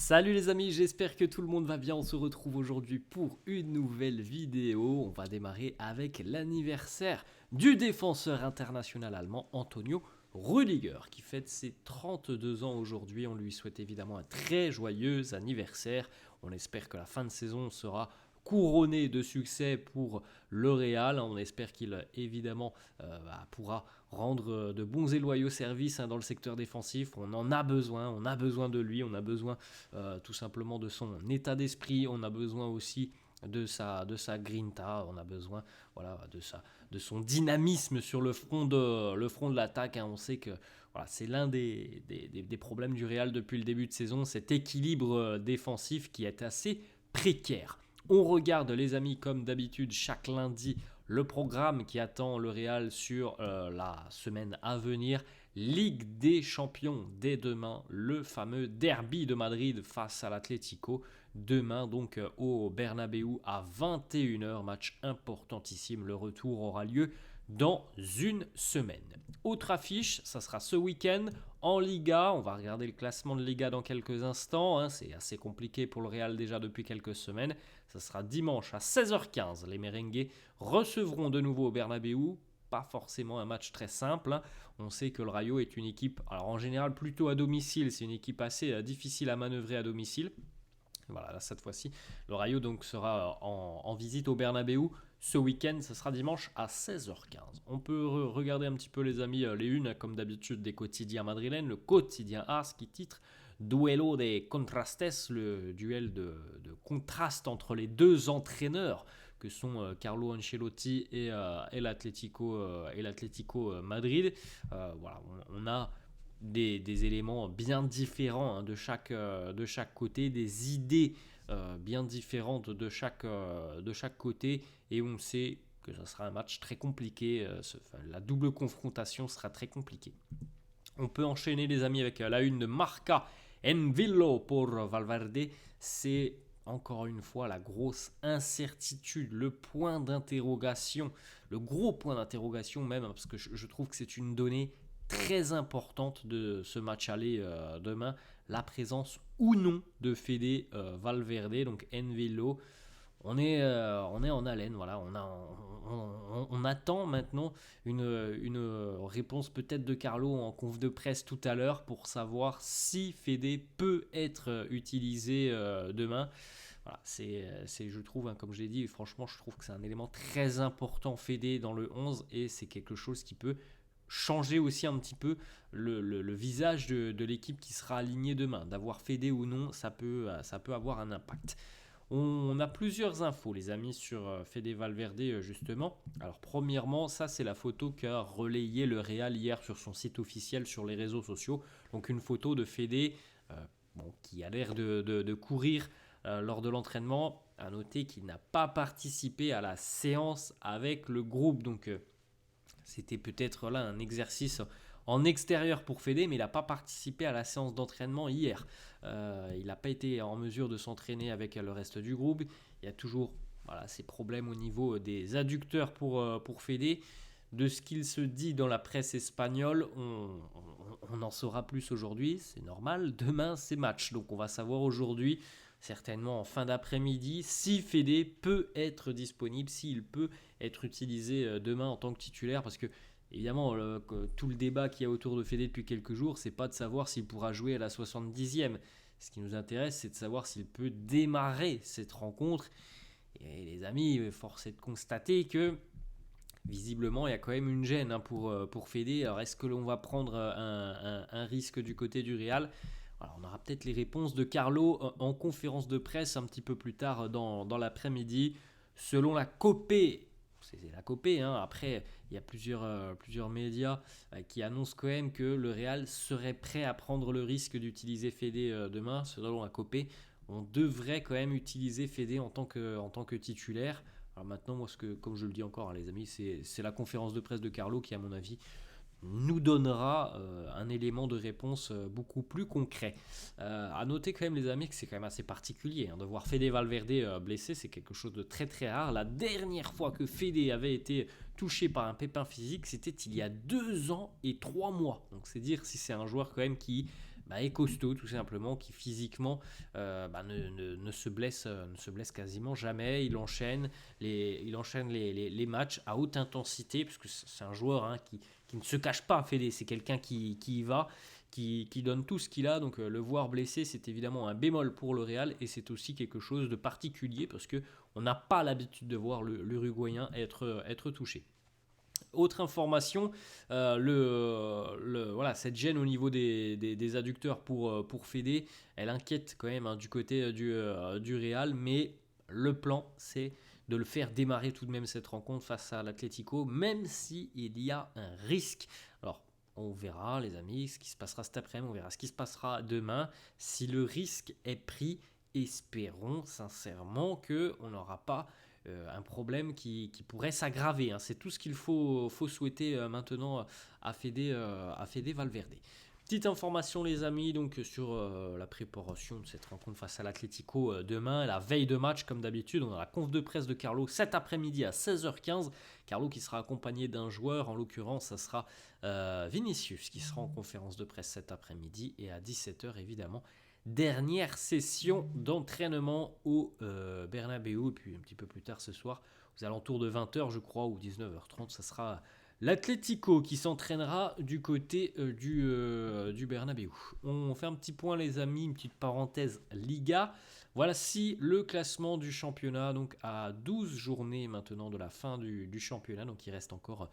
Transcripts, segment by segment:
Salut les amis, j'espère que tout le monde va bien. On se retrouve aujourd'hui pour une nouvelle vidéo. On va démarrer avec l'anniversaire du défenseur international allemand Antonio Rüdiger qui fête ses 32 ans aujourd'hui. On lui souhaite évidemment un très joyeux anniversaire. On espère que la fin de saison sera couronné de succès pour le Real. On espère qu'il évidemment pourra rendre de bons et loyaux services dans le secteur défensif. On en a besoin de lui, on a besoin tout simplement de son état d'esprit, on a besoin aussi de sa grinta, on a besoin de son dynamisme sur le front de l'attaque. On sait que c'est l'un des problèmes du Real depuis le début de saison, cet équilibre défensif qui est assez précaire. On regarde les amis comme d'habitude chaque lundi le programme qui attend le Real sur la semaine à venir. Ligue des Champions dès demain, le fameux derby de Madrid face à l'Atlético. Demain donc au Bernabéu à 21h, match importantissime. Le retour aura lieu dans une semaine. Autre affiche, ça sera ce week-end en Liga. On va regarder le classement de Liga dans quelques instants. C'est assez compliqué pour le Real déjà depuis quelques semaines. Ça sera dimanche à 16h15. Les merengues recevront de nouveau au Bernabéu. Pas forcément un match très simple. On sait que le Rayo est une équipe, alors en général plutôt à domicile. C'est une équipe assez difficile à manœuvrer à domicile. Voilà, là, cette fois-ci, le Rayo donc sera en visite au Bernabéu ce week-end. Ce sera dimanche à 16h15. On peut regarder un petit peu les amis, les unes comme d'habitude des quotidiens madrilènes. Le quotidien AS qui titre Duelo de Contrastes, le duel de contraste entre les deux entraîneurs que sont Carlo Ancelotti et l'Atlético Madrid. On a des éléments bien différents de chaque côté, des idées bien différentes de chaque côté, et on sait que ça sera un match très compliqué. La double confrontation sera très compliquée. On peut enchaîner les amis avec la une de Marca. Envillo pour Valverde, c'est encore une fois la grosse incertitude, le point d'interrogation, le gros point d'interrogation même, parce que je trouve que c'est une donnée très importante de ce match aller demain, la présence ou non de Fede Valverde, donc Envillo. On est en haleine, voilà. On attend maintenant une réponse peut-être de Carlo en conf de presse tout à l'heure pour savoir si Fede peut être utilisé demain. Voilà, je trouve, comme je l'ai dit, franchement, je trouve que c'est un élément très important, Fede, dans le 11, et c'est quelque chose qui peut changer aussi un petit peu le visage de l'équipe qui sera alignée demain. D'avoir Fede ou non, ça peut avoir un impact. On a plusieurs infos, les amis, sur Fede Valverde, justement. Alors, premièrement, ça, c'est la photo qu'a relayée le Real hier sur son site officiel sur les réseaux sociaux. Donc, une photo de Fede qui a l'air de courir lors de l'entraînement. À noter qu'il n'a pas participé à la séance avec le groupe. Donc, c'était peut-être là un exercice en extérieur pour Fede, mais il n'a pas participé à la séance d'entraînement hier. Il n'a pas été en mesure de s'entraîner avec le reste du groupe. Il y a toujours ces problèmes au niveau des adducteurs pour Fede. De ce qu'il se dit dans la presse espagnole, on en saura plus aujourd'hui, c'est normal. Demain, c'est match, donc on va savoir aujourd'hui, certainement en fin d'après-midi, si Fede peut être disponible, s'il peut être utilisé demain en tant que titulaire, parce que évidemment, tout le débat qu'il y a autour de Fede depuis quelques jours, c'est pas de savoir s'il pourra jouer à la 70e. Ce qui nous intéresse, c'est de savoir s'il peut démarrer cette rencontre. Et les amis, force est de constater que visiblement, il y a quand même une gêne pour Fede. Alors, est-ce que l'on va prendre un risque du côté du Real ? Alors, on aura peut-être les réponses de Carlo en conférence de presse un petit peu plus tard dans l'après-midi. Selon la Copé, c'est la Copé, après il y a plusieurs médias qui annoncent quand même que le Real serait prêt à prendre le risque d'utiliser Fede demain. Selon la Copé, on devrait quand même utiliser Fede en tant que titulaire. Alors maintenant, moi, comme je le dis encore, les amis, c'est la conférence de presse de Carlo qui, à mon avis, nous donnera un élément de réponse beaucoup plus concret. À noter quand même, les amis, que c'est quand même assez particulier de voir Fede Valverde blessé. C'est quelque chose de très très rare. La dernière fois que Fede avait été touché par un pépin physique, c'était il y a 2 ans et 3 mois. Donc c'est dire si c'est un joueur quand même qui est costaud tout simplement, qui physiquement ne se blesse quasiment jamais. Il enchaîne les matchs à haute intensité, parce que c'est un joueur qui ne se cache pas, Fede, c'est quelqu'un qui y va, qui donne tout ce qu'il a. Donc le voir blessé, c'est évidemment un bémol pour le Real, et c'est aussi quelque chose de particulier parce que on n'a pas l'habitude de voir l'Uruguayen être touché. Autre information, voilà, cette gêne au niveau des adducteurs pour Fede, elle inquiète quand même, du côté du Real, mais le plan, c'est de le faire démarrer tout de même cette rencontre face à l'Atlético, même s'il y a un risque. Alors, on verra, les amis, ce qui se passera cet après-midi, on verra ce qui se passera demain. Si le risque est pris, espérons sincèrement qu'on n'aura pas un problème qui pourrait s'aggraver. C'est tout ce qu'il faut souhaiter maintenant à Fede Valverde. Petite information, les amis, donc sur la préparation de cette rencontre face à l'Atlético demain, la veille de match comme d'habitude. On a la conf de presse de Carlo cet après-midi à 16h15. Carlo qui sera accompagné d'un joueur, en l'occurrence ça sera Vinicius qui sera en conférence de presse cet après-midi, et à 17h évidemment dernière session d'entraînement au Bernabéu, et puis un petit peu plus tard ce soir, aux alentours de 20h je crois, ou 19h30, ça sera l'Atlético qui s'entraînera du côté du Bernabéu. On fait un petit point, les amis, une petite parenthèse Liga. Voici le classement du championnat, donc à 12 journées maintenant de la fin du championnat, donc il reste encore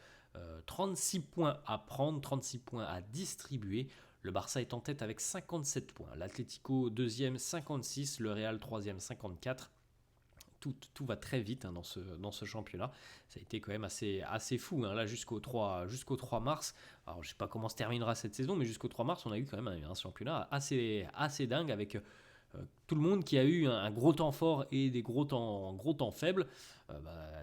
36 points à prendre, 36 points à distribuer. Le Barça est en tête avec 57 points. L'Atlético deuxième 56, le Real troisième 54. Tout va très vite dans ce championnat. Ça a été quand même assez fou là jusqu'au 3 mars. Alors je sais pas comment se terminera cette saison, mais jusqu'au 3 mars on a eu quand même un championnat assez dingue, avec tout le monde qui a eu un gros temps fort et des gros temps faibles.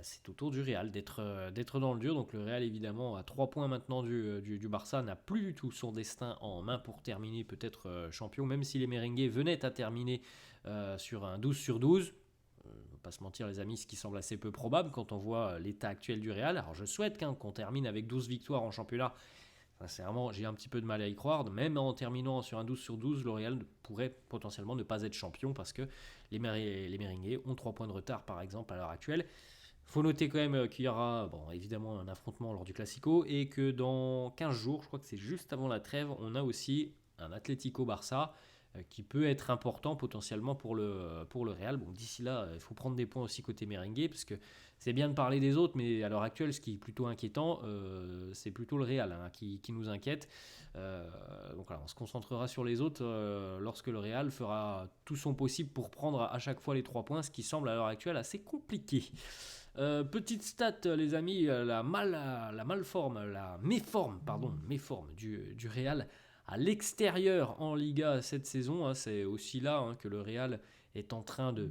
C'est au tour du Real d'être dans le dur. Donc le Real évidemment à 3 points maintenant du Barça, n'a plus du tout son destin en main pour terminer peut-être champion, même si les merengues venaient à terminer sur un 12/12. On va pas se mentir, les amis, ce qui semble assez peu probable quand on voit l'état actuel du Real. Alors je souhaite qu'on termine avec 12 victoires en championnat. Sincèrement, j'ai un petit peu de mal à y croire. Même en terminant sur un 12/12, le Real pourrait potentiellement ne pas être champion, parce que les merengues ont 3 points de retard par exemple à l'heure actuelle. Il faut noter quand même qu'il y aura évidemment un affrontement lors du Classico, et que dans 15 jours, je crois que c'est juste avant la trêve, on a aussi un Atlético-Barça qui peut être important potentiellement pour le Real. Bon, d'ici là, il faut prendre des points aussi côté merengue, parce que c'est bien de parler des autres, mais à l'heure actuelle, ce qui est plutôt inquiétant, c'est plutôt le Real qui nous inquiète. Donc voilà, on se concentrera sur les autres lorsque le Real fera tout son possible pour prendre à chaque fois les 3 points, ce qui semble à l'heure actuelle assez compliqué. Petite stat, les amis, la méforme du Real à l'extérieur en Liga cette saison. C'est aussi là que le Real est en train de,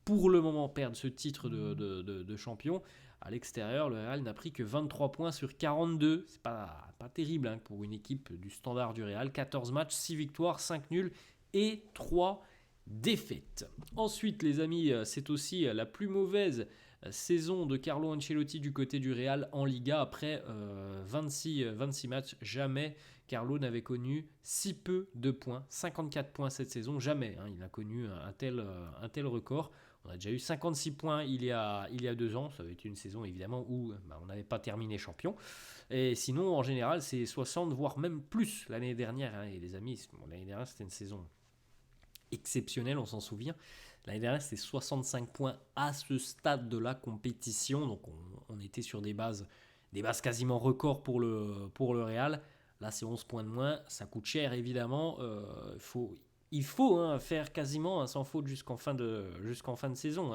pour le moment, perdre ce titre de champion. À l'extérieur, le Real n'a pris que 23 points sur 42. C'est pas terrible pour une équipe du standard du Real. 14 matchs, 6 victoires, 5 nuls et 3 défaites. Ensuite, les amis, c'est aussi la plus mauvaise saison de Carlo Ancelotti du côté du Real en Liga. Après 26 matchs, jamais Carlo n'avait connu si peu de points. 54 points cette saison, jamais il a connu un tel record. On a déjà eu 56 points il y a 2 ans. Ça avait été une saison évidemment où on n'avait pas terminé champion. Et sinon, en général, c'est 60, voire même plus l'année dernière. Et les amis, l'année dernière, c'était une saison exceptionnelle, on s'en souvient. L'année dernière, c'était 65 points à ce stade de la compétition. Donc, on était sur des bases quasiment records pour le Real. Là, c'est 11 points de moins. Ça coûte cher, évidemment. Il faut faire quasiment sans faute jusqu'en fin de saison.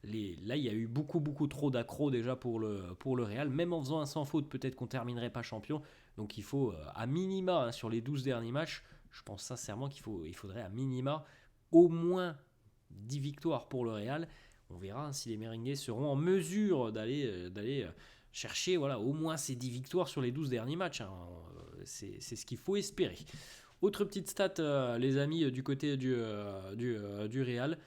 Là, il y a eu beaucoup trop d'accros déjà pour le Real. Même en faisant un sans faute, peut-être qu'on ne terminerait pas champion. Donc, il faut, à minima, sur les 12 derniers matchs, je pense sincèrement qu'il faudrait à minima au moins 10 victoires pour le Real. On verra si les merengues seront en mesure d'aller chercher au moins ces 10 victoires sur les 12 derniers matchs. C'est ce qu'il faut espérer. Autre petite stat, les amis, du côté du Real.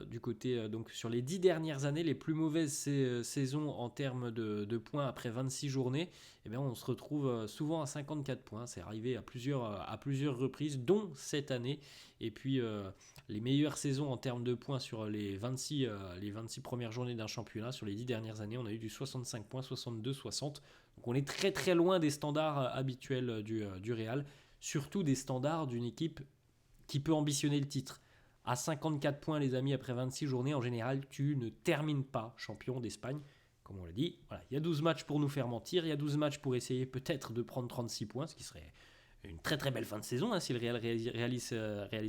Du côté, donc sur les 10 dernières années, les plus mauvaises saisons en termes de points après 26 journées, eh bien, on se retrouve souvent à 54 points. C'est arrivé à plusieurs reprises, dont cette année. Et puis, les meilleures saisons en termes de points sur les 26 premières journées d'un championnat, sur les 10 dernières années, on a eu du 65 points, 62, 60. Donc on est très très loin des standards habituels du Real, surtout des standards d'une équipe qui peut ambitionner le titre. À 54 points, les amis, après 26 journées, en général, tu ne termines pas champion d'Espagne. Comme on l'a dit, voilà, il y a 12 matchs pour nous faire mentir, il y a 12 matchs pour essayer peut-être de prendre 36 points, ce qui serait une très très belle fin de saison si le Real réalise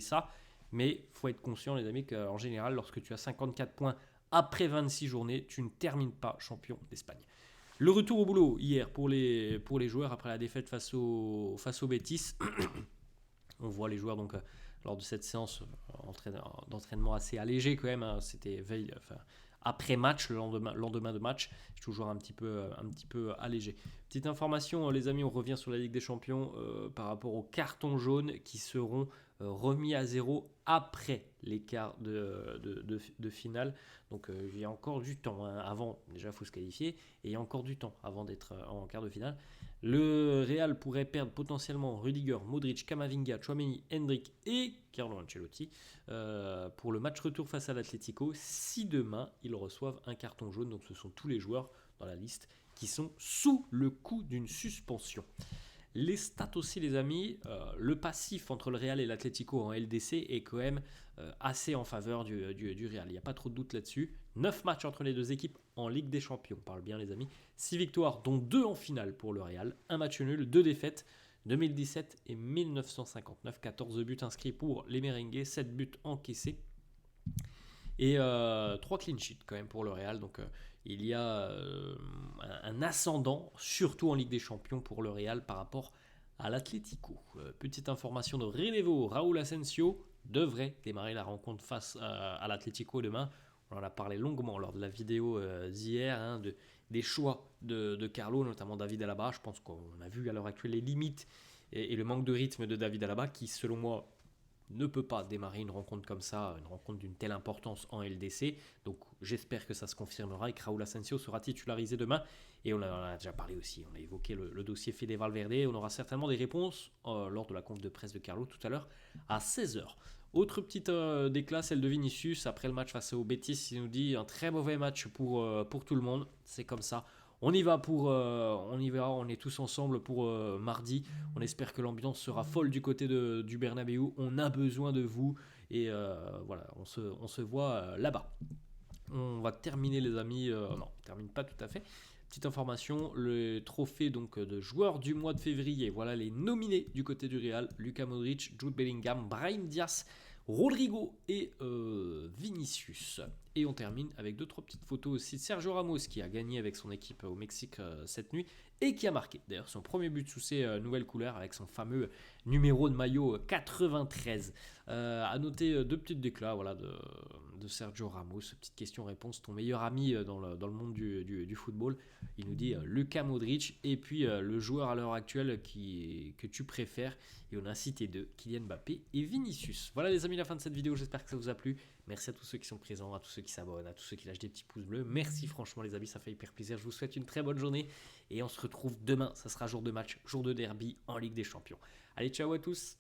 ça. Mais il faut être conscient, les amis, qu'en général, lorsque tu as 54 points après 26 journées, tu ne termines pas champion d'Espagne. Le retour au boulot hier pour les joueurs après la défaite face au Betis. On voit les joueurs donc lors de cette séance d'entraînement assez allégée quand même. C'était après match, le lendemain de match, toujours un petit peu allégé. Petite information, les amis, on revient sur la Ligue des Champions par rapport aux cartons jaunes qui seront remis à zéro après les quarts de finale. Donc il y a encore du temps avant, déjà il faut se qualifier, et il y a encore du temps avant d'être en quart de finale. Le Real pourrait perdre potentiellement Rudiger, Modric, Camavinga, Tchouaméni, Hendrick et Carlo Ancelotti pour le match retour face à l'Atlético si demain ils reçoivent un carton jaune. Donc ce sont tous les joueurs dans la liste qui sont sous le coup d'une suspension. Les stats aussi, les amis, le passif entre le Real et l'Atlético en LDC est quand même assez en faveur du Real. Il n'y a pas trop de doute là-dessus. 9 matchs entre les deux équipes en Ligue des Champions, on parle bien les amis. 6 victoires, dont 2 en finale pour le Real. 1 match nul, 2 défaites. 2017 et 1959, 14 buts inscrits pour les Merengues, 7 buts encaissés. Et 3 clean sheets quand même pour le Real. Donc il y a un ascendant, surtout en Ligue des Champions pour le Real par rapport à l'Atlético. Petite information de Relevo, Raúl Asensio devrait démarrer la rencontre face à l'Atlético demain. On en a parlé longuement lors de la vidéo d'hier, des choix de Carlo, notamment David Alaba. Je pense qu'on a vu à l'heure actuelle les limites et le manque de rythme de David Alaba qui, selon moi, ne peut pas démarrer une rencontre comme ça, une rencontre d'une telle importance en LDC. Donc j'espère que ça se confirmera et que Raúl Asensio sera titularisé demain. Et on en a déjà parlé aussi, on a évoqué le dossier Fede Valverde. On aura certainement des réponses lors de la conf de presse de Carlo tout à l'heure à 16h. Autre petite déclat, celle de Vinicius. Après le match face au Betis, il nous dit un très mauvais match pour tout le monde. C'est comme ça. On y va, on est tous ensemble pour mardi. On espère que l'ambiance sera folle du côté du Bernabéu. On a besoin de vous et voilà, on se voit là-bas. On va terminer les amis. Non, on termine pas tout à fait. Petite information, le trophée donc de joueur du mois de février. Voilà les nominés du côté du Real: Luka Modric, Jude Bellingham, Brahim Diaz, Rodrigo et Vinicius. Et on termine avec 2-3 petites photos aussi de Sergio Ramos qui a gagné avec son équipe au Mexique cette nuit et qui a marqué d'ailleurs son premier but sous ses nouvelles couleurs avec son fameux numéro de maillot 93. À noter 2 petites déclats voilà, de Sergio Ramos. Petite question-réponse, ton meilleur ami dans le monde du football. Il nous dit Luka Modric et puis le joueur à l'heure actuelle que tu préfères. Et on a cité 2, Kylian Mbappé et Vinicius. Voilà les amis, la fin de cette vidéo, j'espère que ça vous a plu. Merci à tous ceux qui sont présents, à tous ceux qui s'abonnent, à tous ceux qui lâchent des petits pouces bleus. Merci franchement les amis, ça fait hyper plaisir. Je vous souhaite une très bonne journée et on se retrouve demain. Ça sera jour de match, jour de derby en Ligue des Champions. Allez, ciao à tous.